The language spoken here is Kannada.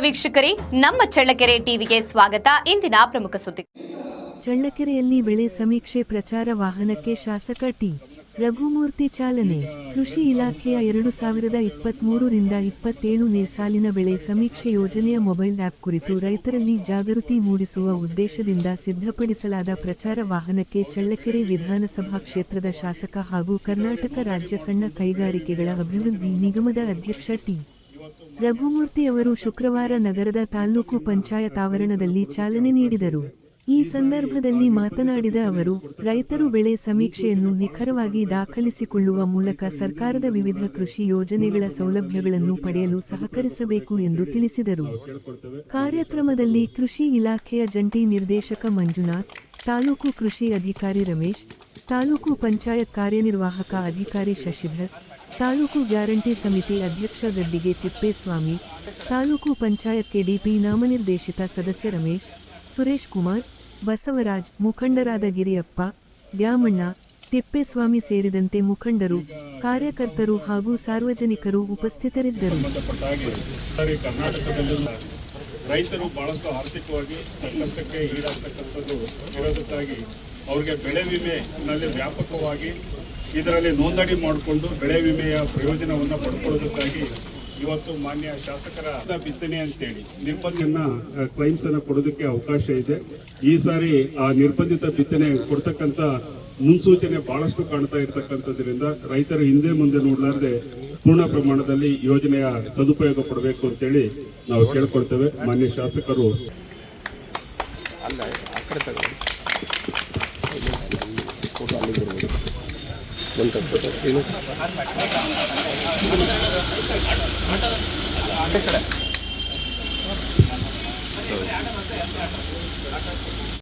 ವೀಕ್ಷಕರೇ, ನಮ್ಮ ಚಳ್ಳಕೆರೆ ಟಿವಿಗೆ ಸ್ವಾಗತ. ಇಂದಿನ ಪ್ರಮುಖ ಸುದ್ದಿ. ಚಳ್ಳಕೆರೆಯಲ್ಲಿ ಬೆಳೆ ಸಮೀಕ್ಷೆ ಪ್ರಚಾರ ವಾಹನಕ್ಕೆ ಶಾಸಕ ಟಿ. ರಘುಮೂರ್ತಿ ಚಾಲನೆ. ಕೃಷಿ ಇಲಾಖೆಯ 2023ರಿಂದ 27ನೇ ಸಾಲಿನ ಬೆಳೆ ಸಮೀಕ್ಷೆ ಯೋಜನೆಯ ಮೊಬೈಲ್ ಆ್ಯಪ್ ಕುರಿತು ರೈತರಲ್ಲಿ ಜಾಗೃತಿ ಮೂಡಿಸುವ ಉದ್ದೇಶದಿಂದ ಸಿದ್ಧಪಡಿಸಲಾದ ಪ್ರಚಾರ ವಾಹನಕ್ಕೆ ಚಳ್ಳಕೆರೆ ವಿಧಾನಸಭಾ ಕ್ಷೇತ್ರದ ಶಾಸಕ ಹಾಗೂ ಕರ್ನಾಟಕ ರಾಜ್ಯ ಸಣ್ಣ ಕೈಗಾರಿಕೆಗಳ ಅಭಿವೃದ್ಧಿ ನಿಗಮದ ಅಧ್ಯಕ್ಷ ಟಿ. ರಘುಮೂರ್ತಿ ಅವರು ಶುಕ್ರವಾರ ನಗರದ ತಾಲ್ಲೂಕು ಪಂಚಾಯತ್ ಆವರಣದಲ್ಲಿ ಚಾಲನೆ ನೀಡಿದರು. ಈ ಸಂದರ್ಭದಲ್ಲಿ ಮಾತನಾಡಿದ ಅವರು, ರೈತರು ಬೆಳೆ ಸಮೀಕ್ಷೆಯನ್ನು ನಿಖರವಾಗಿ ದಾಖಲಿಸಿಕೊಳ್ಳುವ ಮೂಲಕ ಸರ್ಕಾರದ ವಿವಿಧ ಕೃಷಿ ಯೋಜನೆಗಳ ಸೌಲಭ್ಯಗಳನ್ನು ಪಡೆಯಲು ಸಹಕರಿಸಬೇಕು ಎಂದು ತಿಳಿಸಿದರು. ಕಾರ್ಯಕ್ರಮದಲ್ಲಿ ಕೃಷಿ ಇಲಾಖೆಯ ಜಂಟಿ ನಿರ್ದೇಶಕ ಮಂಜುನಾಥ್, ತಾಲೂಕು ಕೃಷಿ ಅಧಿಕಾರಿ ರಮೇಶ್, ತಾಲೂಕು ಪಂಚಾಯತ್ ಕಾರ್ಯನಿರ್ವಾಹಕ ಅಧಿಕಾರಿ ಶಶಿಧರ್, ತಾಲೂಕು ಗ್ಯಾರಂಟಿ ಸಮಿತಿ ಅಧ್ಯಕ್ಷ ಗದ್ದಿಗೆ ತಿಪ್ಪೇಸ್ವಾಮಿ, ತಾಲೂಕು ಪಂಚಾಯತ್ ಕೆಡಿಪಿ ನಾಮನಿರ್ದೇಶಿತ ಸದಸ್ಯ ರಮೇಶ್, ಸುರೇಶ್ ಕುಮಾರ್, ಬಸವರಾಜ್, ಮುಖಂಡರಾದ ಗಿರಿಯಪ್ಪ, ದ್ಯಾಮಣ್ಣ, ತಿಪ್ಪೇಸ್ವಾಮಿ ಸೇರಿದಂತೆ ಮುಖಂಡರು, ಕಾರ್ಯಕರ್ತರು ಹಾಗೂ ಸಾರ್ವಜನಿಕರು ಉಪಸ್ಥಿತರಿದ್ದರು. ರೈತರು ಬಹಳಷ್ಟು ಆರ್ಥಿಕವಾಗಿ ಸಂಕಷ್ಟಕ್ಕೆ ಈಡಾಗತಕ್ಕಂಥದ್ದು ಇರೋದಕ್ಕಾಗಿ ಅವರಿಗೆ ಬೆಳೆ ವಿಮೆನಲ್ಲಿ ವ್ಯಾಪಕವಾಗಿ ಇದರಲ್ಲಿ ನೋಂದಣಿ ಮಾಡಿಕೊಂಡು ಬೆಳೆ ವಿಮೆಯ ಪ್ರಯೋಜನವನ್ನು ಪಡ್ಕೊಳ್ಳೋದಕ್ಕಾಗಿ ಇವತ್ತು ಮಾನ್ಯ ಶಾಸಕರ ಬಿತ್ತನೆ ಅಂತೇಳಿ ನಿರ್ಬಂಧನ ಕ್ಲೈಮ್ಸ್ ಅನ್ನು ಕೊಡೋದಕ್ಕೆ ಅವಕಾಶ ಇದೆ. ಈ ಸಾರಿ ಆ ನಿರ್ಬಂಧಿತ ಬಿತ್ತನೆ ಕೊಡ್ತಕ್ಕಂಥ ಮುನ್ಸೂಚನೆ ಬಹಳಷ್ಟು ಕಾಣ್ತಾ ಇರತಕ್ಕಂಥದ್ರಿಂದ ರೈತರ ಹಿಂದೆ ಮುಂದೆ ನೋಡಲಾರದೆ ಪೂರ್ಣ ಪ್ರಮಾಣದಲ್ಲಿ ಯೋಜನೆಯ ಸದುಪಯೋಗ ಪಡಬೇಕು ಅಂತೇಳಿ ನಾವು ಕೇಳ್ಕೊಳ್ತೇವೆ. ಮಾನ್ಯ ಶಾಸಕರು